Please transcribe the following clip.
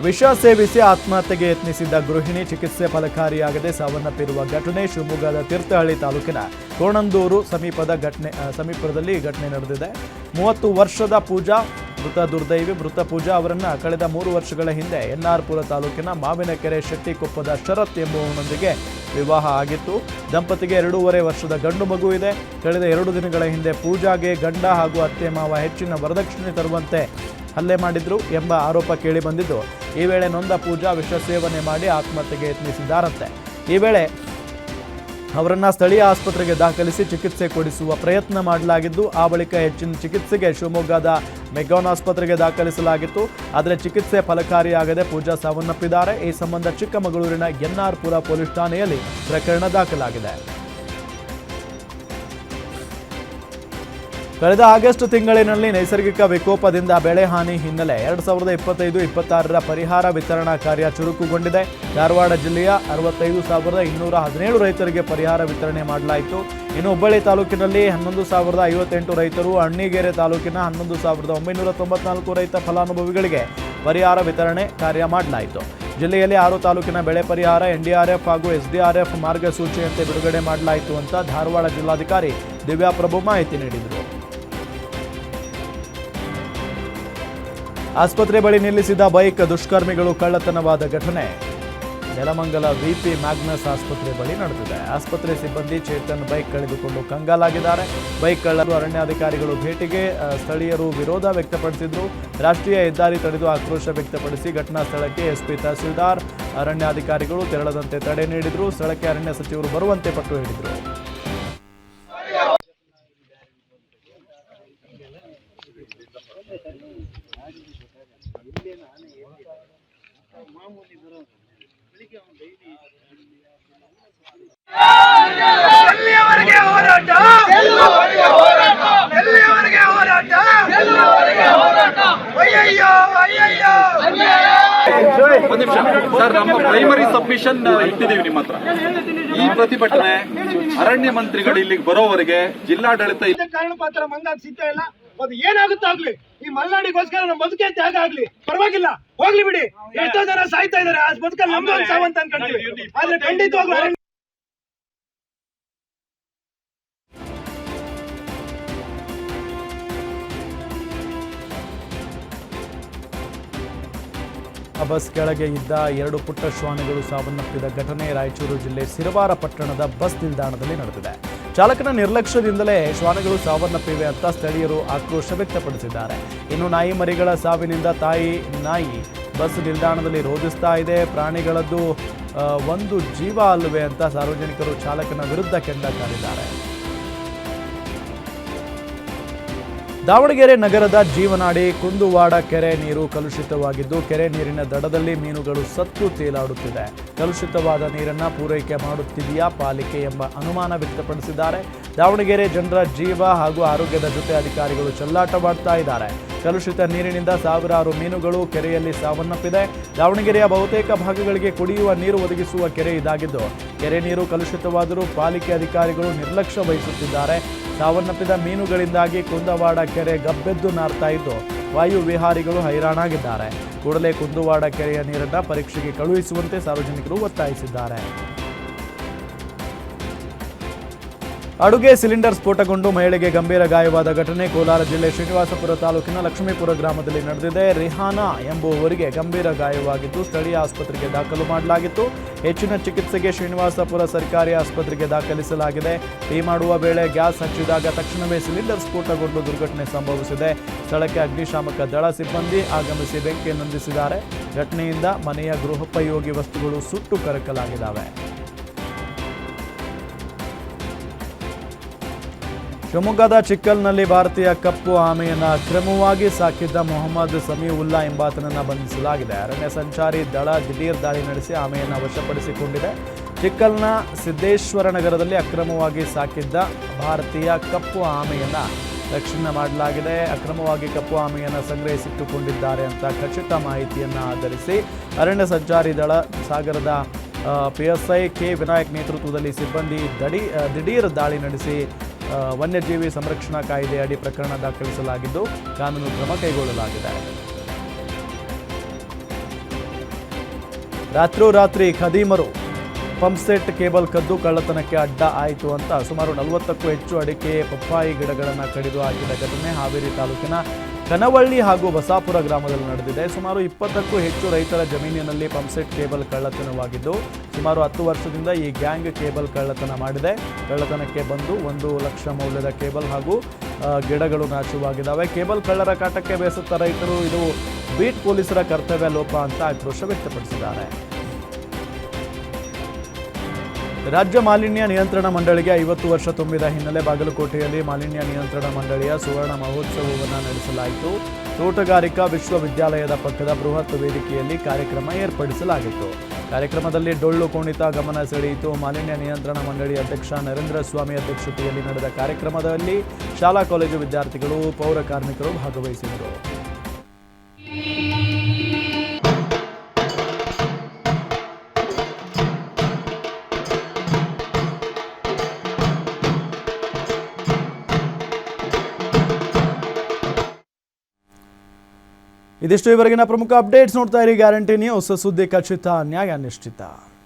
ವಿಷ ಸೇವಿಸಿ ಆತ್ಮಹತ್ಯೆಗೆ ಯತ್ನಿಸಿದ್ದ ಗೃಹಿಣಿ ಚಿಕಿತ್ಸೆ ಫಲಕಾರಿಯಾಗದೆ ಸಾವನ್ನಪ್ಪಿರುವ ಘಟನೆ ಶಿವಮೊಗ್ಗದ ತೀರ್ಥಹಳ್ಳಿ ತಾಲೂಕಿನ ಕೋಣಂದೂರು ಸಮೀಪದಲ್ಲಿ ಘಟನೆ ನಡೆದಿದೆ. 30 ವರ್ಷದ ಪೂಜಾ ಮೃತ ಪೂಜಾ ಅವರನ್ನ ಕಳೆದ 3 ವರ್ಷಗಳ ಹಿಂದೆ ಎನ್ಆರ್ಪುರ ತಾಲೂಕಿನ ಮಾವಿನಕೆರೆ ಶೆಟ್ಟಿಕೊಪ್ಪದ ಶರತ್ ಎಂಬುವನೊಂದಿಗೆ ವಿವಾಹ ಆಗಿತ್ತು. ದಂಪತಿಗೆ 2.5 ವರ್ಷದ ಗಂಡು ಮಗು ಇದೆ. ಕಳೆದ 2 ದಿನಗಳ ಹಿಂದೆ ಪೂಜಾಗೆ ಗಂಡ ಹಾಗೂ ಅತ್ತೆ ಮಾವ ಹೆಚ್ಚಿನ ವರದಕ್ಷಿಣೆ ತರುವಂತೆ ಹಲ್ಲೆ ಮಾಡಿದ್ರು ಎಂಬ ಆರೋಪ ಕೇಳಿಬಂದಿದ್ದು, ಈ ವೇಳೆ ನೊಂದ ಪೂಜಾ ವಿಷ ಸೇವನೆ ಮಾಡಿ ಆತ್ಮಹತ್ಯೆಗೆ ಯತ್ನಿಸಿದ್ದಾರಂತೆ. ಈ ವೇಳೆ ಅವರನ್ನ ಸ್ಥಳೀಯ ಆಸ್ಪತ್ರೆಗೆ ದಾಖಲಿಸಿ ಚಿಕಿತ್ಸೆ ಕೊಡಿಸುವ ಪ್ರಯತ್ನ ಮಾಡಲಾಗಿದ್ದು, ಆ ಬಳಿಕ ಹೆಚ್ಚಿನ ಚಿಕಿತ್ಸೆಗೆ ಶಿವಮೊಗ್ಗದ ಮೆಗ್ಗಾನ್ ಆಸ್ಪತ್ರೆಗೆ ದಾಖಲಿಸಲಾಗಿತ್ತು. ಆದರೆ ಚಿಕಿತ್ಸೆ ಫಲಕಾರಿಯಾಗದೆ ಪೂಜಾ ಸಾವನ್ನಪ್ಪಿದ್ದಾರೆ. ಈ ಸಂಬಂಧ ಚಿಕ್ಕಮಗಳೂರಿನ ಎನ್ಆರ್ಪುರ ಪೊಲೀಸ್ ಠಾಣೆಯಲ್ಲಿ ಪ್ರಕರಣ ದಾಖಲಾಗಿದೆ. ಕಳೆದ ಆಗಸ್ಟ್ ತಿಂಗಳಿನಲ್ಲಿ ನೈಸರ್ಗಿಕ ವಿಕೋಪದಿಂದ ಬೆಳೆ ಹಾನಿ ಹಿನ್ನೆಲೆ 2025-26ರ ಪರಿಹಾರ ವಿತರಣಾ ಕಾರ್ಯ ಚುರುಕುಗೊಂಡಿದೆ. ಧಾರವಾಡ ಜಿಲ್ಲೆಯ 65,217 ರೈತರಿಗೆ ಪರಿಹಾರ ವಿತರಣೆ ಮಾಡಲಾಯಿತು. ಇನ್ನು ಹುಬ್ಬಳ್ಳಿ ತಾಲೂಕಿನಲ್ಲಿ 11,058 ರೈತರು, ಅಣ್ಣಿಗೇರಿ ತಾಲೂಕಿನ 11,994 ರೈತ ಫಲಾನುಭವಿಗಳಿಗೆ ಪರಿಹಾರ ವಿತರಣೆ ಕಾರ್ಯ ಮಾಡಲಾಯಿತು. ಜಿಲ್ಲೆಯಲ್ಲಿ 6 ತಾಲೂಕಿನ ಬೆಳೆ ಪರಿಹಾರ ಎನ್ಡಿಆರ್ಎಫ್ ಹಾಗೂ ಎಸ್ಡಿಆರ್ಎಫ್ ಮಾರ್ಗಸೂಚಿಯಂತೆ ಬಿಡುಗಡೆ ಮಾಡಲಾಯಿತು ಅಂತ ಧಾರವಾಡ ಜಿಲ್ಲಾಧಿಕಾರಿ ದಿವ್ಯಾಪ್ರಭು ಮಾಹಿತಿ ನೀಡಿದರು. ಆಸ್ಪತ್ರೆ ಬಳಿ ನಿಲ್ಲಿಸಿದ ಬೈಕ್ ದುಷ್ಕರ್ಮಿಗಳು ಕಳ್ಳತನವಾದ ಘಟನೆ ನೆಲಮಂಗಲ ವಿಪಿ ಮ್ಯಾಗ್ನಸ್ ಆಸ್ಪತ್ರೆ ಬಳಿ ನಡೆದಿದೆ. ಆಸ್ಪತ್ರೆ ಸಿಬ್ಬಂದಿ ಚೇತನ್ ಬೈಕ್ ಕಳೆದುಕೊಂಡು ಕಂಗಾಲಾಗಿದ್ದಾರೆ. ಬೈಕ್ ಕಳ್ಳರು ಅರಣ್ಯಾಧಿಕಾರಿಗಳು ಭೇಟಿಗೆ ಸ್ಥಳೀಯರು ವಿರೋಧ ವ್ಯಕ್ತಪಡಿಸಿದ್ರು. ರಾಷ್ಟ್ರೀಯ ಹೆದ್ದಾರಿ ತಡೆದು ಆಕ್ರೋಶ ವ್ಯಕ್ತಪಡಿಸಿ ಘಟನಾ ಸ್ಥಳಕ್ಕೆ ಎಸ್ಪಿ ತಹಸೀಲ್ದಾರ್ ಅರಣ್ಯಾಧಿಕಾರಿಗಳು ತೆರಳದಂತೆ ತಡೆ ನೀಡಿದ್ರು. ಸ್ಥಳಕ್ಕೆ ಅರಣ್ಯ ಸಚಿವರು ಬರುವಂತೆ ಪಟ್ಟು ಹಿಡಿದರು. ಸರ್, ನಮ್ಮ ಪ್ರೈಮರಿ ಸಬ್ಮಿಷನ್ ಇಟ್ಟಿದ್ದೀವಿ ನಿಮ್ಮ ಹತ್ರ. ಈ ಪ್ರತಿಭಟನೆ ಅರಣ್ಯ ಮಂತ್ರಿಗಳು ಇಲ್ಲಿಗೆ ಬರೋವರೆಗೆ ಜಿಲ್ಲಾಡಳಿತ ಕಾರಣ ಪಾತ್ರ ಮಂಗಾಗ ಸಿಗ್ತಾ ಇಲ್ಲ. ಅದು ಏನಾಗುತ್ತಾಗ್ಲಿ, ಈ ಮಲ್ನಾಡಿಗೋಸ್ಕರ ನಮ್ಮ ಬದುಕೆ ತ್ಯಾಗ ಆಗ್ಲಿ, ಪರವಾಗಿಲ್ಲ, ಹೋಗ್ಲಿ ಬಿಡಿ. ಎಷ್ಟೋ ಜನ ಸಾಯ್ತಾ ಇದಾರೆ, ಆ ಬದುಕಲ್ಲಿ ನಮ್ದೊಂದು ಸಾವಂತ ಅನ್ಕೊಂತೀವಿ. ಆದ್ರೆ ಖಂಡಿತವಾಗ್ಲೂ ಬಸ್ ಕೆಳಗೆ ಇದ್ದ 2 ಪುಟ್ಟ ಶ್ವಾನಗಳು ಸಾವನ್ನಪ್ಪಿದ ಘಟನೆ ರಾಯಚೂರು ಜಿಲ್ಲೆ ಸಿರವಾರ ಪಟ್ಟಣದ ಬಸ್ ನಿಲ್ದಾಣದಲ್ಲಿ ನಡೆದಿದೆ. ಚಾಲಕನ ನಿರ್ಲಕ್ಷ್ಯದಿಂದಲೇ ಶ್ವಾನಗಳು ಸಾವನ್ನಪ್ಪಿವೆ ಅಂತ ಸ್ಥಳೀಯರು ಆಕ್ರೋಶ ವ್ಯಕ್ತಪಡಿಸಿದ್ದಾರೆ. ಇನ್ನು ನಾಯಿ ಮರಿಗಳ ಸಾವಿನಿಂದ ತಾಯಿ ನಾಯಿ ಬಸ್ ನಿಲ್ದಾಣದಲ್ಲಿ ರೋಧಿಸ್ತಾ ಇದೆ. ಪ್ರಾಣಿಗಳದ್ದು ಒಂದು ಜೀವ ಅಲ್ಲವೇ ಅಂತ ಸಾರ್ವಜನಿಕರು ಚಾಲಕನ ವಿರುದ್ಧ ಕೆಂಡ ಕಾರಿದ್ದಾರೆ. ದಾವಣಗೆರೆ ನಗರದ ಜೀವನಾಡಿ ಕುಂದುವಾಡ ಕೆರೆ ನೀರು ಕಲುಷಿತವಾಗಿದ್ದು, ಕೆರೆ ನೀರಿನ ದಡದಲ್ಲಿ ಮೀನುಗಳು ಸತ್ತು ತೇಲಾಡುತ್ತಿದೆ. ಕಲುಷಿತವಾದ ನೀರನ್ನು ಪೂರೈಕೆ ಮಾಡುತ್ತಿದೆಯಾ ಪಾಲಿಕೆ ಎಂಬ ಅನುಮಾನ ವ್ಯಕ್ತಪಡಿಸಿದ್ದಾರೆ. ದಾವಣಗೆರೆ ಜನರ ಜೀವ ಹಾಗೂ ಆರೋಗ್ಯದ ಜೊತೆ ಅಧಿಕಾರಿಗಳು ಚೆಲ್ಲಾಟವಾಡ್ತಾ ಇದ್ದಾರೆ. ಕಲುಷಿತ ನೀರಿನಿಂದ ಸಾವಿರಾರು ಮೀನುಗಳು ಕೆರೆಯಲ್ಲಿ ಸಾವನ್ನಪ್ಪಿದೆ. ದಾವಣಗೆರೆಯ ಬಹುತೇಕ ಭಾಗಗಳಿಗೆ ಕುಡಿಯುವ ನೀರು ಒದಗಿಸುವ ಕೆರೆ ಇದಾಗಿದ್ದು, ಕೆರೆ ನೀರು ಕಲುಷಿತವಾದರೂ ಪಾಲಿಕೆ ಅಧಿಕಾರಿಗಳು ನಿರ್ಲಕ್ಷ್ಯ ವಹಿಸುತ್ತಿದ್ದಾರೆ. ಸಾವನ್ನಪ್ಪಿದ ಮೀನುಗಳಿಂದಾಗಿ ಕುಂದವಾಡ ಕೆರೆ ಗಬ್ಬೆದ್ದು ನಾರ್ತಾ ಇದ್ದು, ವಾಯು ವಿಹಾರಿಗಳು ಹೈರಾಣಾಗಿದ್ದಾರೆ. ಕೂಡಲೇ ಕುಂದುವಾಡ ಕೆರೆಯ ನೀರನ್ನು ಪರೀಕ್ಷೆಗೆ ಕಳುಹಿಸುವಂತೆ ಸಾರ್ವಜನಿಕರು ಒತ್ತಾಯಿಸಿದ್ದಾರೆ. ಅಡುಗೆ ಸಿಲಿಂಡರ್ ಸ್ಫೋಟಗೊಂಡು ಮಹಿಳೆಗೆ ಗಂಭೀರ ಗಾಯವಾದ ಘಟನೆ ಕೋಲಾರ ಜಿಲ್ಲೆ ಶ್ರೀನಿವಾಸಪುರ ತಾಲೂಕಿನ ಲಕ್ಷ್ಮೀಪುರ ಗ್ರಾಮದಲ್ಲಿ ನಡೆದಿದೆ. ರಿಹಾನಾ ಎಂಬುವವರಿಗೆ ಗಂಭೀರ ಗಾಯವಾಗಿದ್ದು ಸ್ಥಳೀಯ ಆಸ್ಪತ್ರೆಗೆ ದಾಖಲು ಮಾಡಲಾಗಿತ್ತು. ಹೆಚ್ಚಿನ ಚಿಕಿತ್ಸೆಗೆ ಶ್ರೀನಿವಾಸಪುರ ಸರ್ಕಾರಿ ಆಸ್ಪತ್ರೆಗೆ ದಾಖಲಿಸಲಾಗಿದೆ. ಟೀ ಮಾಡುವ ವೇಳೆ ಗ್ಯಾಸ್ ಹಚ್ಚಿದಾಗ ತಕ್ಷಣವೇ ಸಿಲಿಂಡರ್ ಸ್ಫೋಟಗೊಂಡು ದುರ್ಘಟನೆ ಸಂಭವಿಸಿದೆ. ಸ್ಥಳಕ್ಕೆ ಅಗ್ನಿಶಾಮಕ ದಳ ಸಿಬ್ಬಂದಿ ಆಗಮಿಸಿ ಬೆಂಕಿ ನಂದಿಸಿದ್ದಾರೆ. ಘಟನೆಯಿಂದ ಮನೆಯ ಗೃಹೋಪಯೋಗಿ ವಸ್ತುಗಳು ಸುಟ್ಟು ಕರಕಲಾಗಿದ್ದಾವೆ. ಶಿವಮೊಗ್ಗದ ಚಿಕ್ಕಲ್ನಲ್ಲಿ ಭಾರತೀಯ ಕಪ್ಪು ಆಮೆಯನ್ನು ಅಕ್ರಮವಾಗಿ ಸಾಕಿದ್ದ ಮೊಹಮ್ಮದ್ ಸಮೀವುಲ್ಲಾ ಎಂಬಾತನನ್ನು ಬಂಧಿಸಲಾಗಿದೆ. ಅರಣ್ಯ ಸಂಚಾರಿ ದಳ ದಿಢೀರ್ ದಾಳಿ ನಡೆಸಿ ಆಮೆಯನ್ನು ವಶಪಡಿಸಿಕೊಂಡಿದೆ. ಚಿಕ್ಕಲ್ನ ಸಿದ್ದೇಶ್ವರ ನಗರದಲ್ಲಿ ಅಕ್ರಮವಾಗಿ ಸಾಕಿದ್ದ ಭಾರತೀಯ ಕಪ್ಪು ಆಮೆಯನ್ನು ರಕ್ಷಣೆ ಮಾಡಲಾಗಿದೆ. ಅಕ್ರಮವಾಗಿ ಕಪ್ಪು ಆಮೆಯನ್ನು ಸಂಗ್ರಹಿಸಿಟ್ಟುಕೊಂಡಿದ್ದಾರೆ ಅಂತ ಖಚಿತ ಮಾಹಿತಿಯನ್ನು ಆಧರಿಸಿ ಅರಣ್ಯ ಸಂಚಾರಿ ದಳ ಸಾಗರದ PSI ಕೆ ವಿನಾಯಕ್ ನೇತೃತ್ವದಲ್ಲಿ ಸಿಬ್ಬಂದಿ ದಿಢೀರ್ ದಾಳಿ ನಡೆಸಿ ವನ್ಯಜೀವಿ ಸಂರಕ್ಷಣಾ ಕಾಯ್ದೆ ಅಡಿ ಪ್ರಕರಣ ದಾಖಲಿಸಲಾಗಿದ್ದು ಕಾನೂನು ಕ್ರಮ ಕೈಗೊಳ್ಳಲಾಗಿದೆ. ರಾತ್ರೋರಾತ್ರಿ ಖದೀಮರು ಪಂಪ್ಸೆಟ್ ಕೇಬಲ್ ಕದ್ದು ಕಳ್ಳತನಕ್ಕೆ ಅಡ್ಡ ಆಯಿತು ಅಂತ ಸುಮಾರು 40ಕ್ಕೂ ಹೆಚ್ಚು ಅಡಿಕೆ ಪಪ್ಪಾಯಿ ಗಿಡಗಳನ್ನು ಕಡಿದು ಹಾಕಿದ ಘಟನೆ ಹಾವೇರಿ ತಾಲೂಕಿನ ಕನವಳ್ಳಿ ಹಾಗೂ ಬಸಾಪುರ ಗ್ರಾಮದಲ್ಲಿ ನಡೆದಿದೆ. ಸುಮಾರು 20ಕ್ಕೂ ಹೆಚ್ಚು ರೈತರ ಜಮೀನಿನಲ್ಲಿ ಪಂಪ್ಸೆಟ್ ಕೇಬಲ್ ಕಳ್ಳತನವಾಗಿದ್ದು ಸುಮಾರು 10 ವರ್ಷದಿಂದ ಈ ಗ್ಯಾಂಗ್ ಕೇಬಲ್ ಕಳ್ಳತನ ಮಾಡಿದೆ. ಕಳ್ಳತನಕ್ಕೆ ಬಂದು 1 ಲಕ್ಷ ಮೌಲ್ಯದ ಕೇಬಲ್ ಹಾಗೂ ಗಿಡಗಳು ನಾಶವಾಗಿದ್ದಾವೆ. ಕೇಬಲ್ ಕಳ್ಳರ ಕಾಟಕ್ಕೆ ಬೇಸತ್ತ ರೈತರು ಇದು ಬೀಟ್ ಪೊಲೀಸರ ಕರ್ತವ್ಯ ಲೋಪ ಅಂತ ಆಕ್ರೋಶ ವ್ಯಕ್ತಪಡಿಸಿದ್ದಾರೆ. ರಾಜ್ಯ ಮಾಲಿನ್ಯ ನಿಯಂತ್ರಣ ಮಂಡಳಿಗೆ 50 ವರ್ಷ ತುಂಬಿದ ಹಿನ್ನೆಲೆ ಬಾಗಲಕೋಟೆಯಲ್ಲಿ ಮಾಲಿನ್ಯ ನಿಯಂತ್ರಣ ಮಂಡಳಿಯ ಸುವರ್ಣ ಮಹೋತ್ಸವವನ್ನು ನಡೆಸಲಾಯಿತು. ತೋಟಗಾರಿಕಾ ವಿಶ್ವವಿದ್ಯಾಲಯದ ಪಕ್ಕದ ಬೃಹತ್ ವೇದಿಕೆಯಲ್ಲಿ ಕಾರ್ಯಕ್ರಮ ಏರ್ಪಡಿಸಲಾಗಿತ್ತು. ಕಾರ್ಯಕ್ರಮದಲ್ಲಿ ಡೊಳ್ಳು ಕುಣಿತ ಗಮನ ಸೆಳೆಯಿತು. ಮಾಲಿನ್ಯ ನಿಯಂತ್ರಣ ಮಂಡಳಿ ಅಧ್ಯಕ್ಷ ನರೇಂದ್ರ ಸ್ವಾಮಿ ಅಧ್ಯಕ್ಷತೆಯಲ್ಲಿ ನಡೆದ ಕಾರ್ಯಕ್ರಮದಲ್ಲಿ ಶಾಲಾ ಕಾಲೇಜು ವಿದ್ಯಾರ್ಥಿಗಳು, ಪೌರ ಕಾರ್ಮಿಕರು ಭಾಗವಹಿಸಿದರು. ಇದಿಷ್ಟು ಇವರೆಗಿನ ಪ್ರಮುಖ ಅಪ್ಡೇಟ್ಸ್. ನೋಡ್ತಾ ಇರಿ ಗ್ಯಾರಂಟಿ ನ್ಯೂಸ್, ಸುದ್ದಿ ಖಚಿತ, ನ್ಯಾಯ ನಿಶ್ಚಿತ.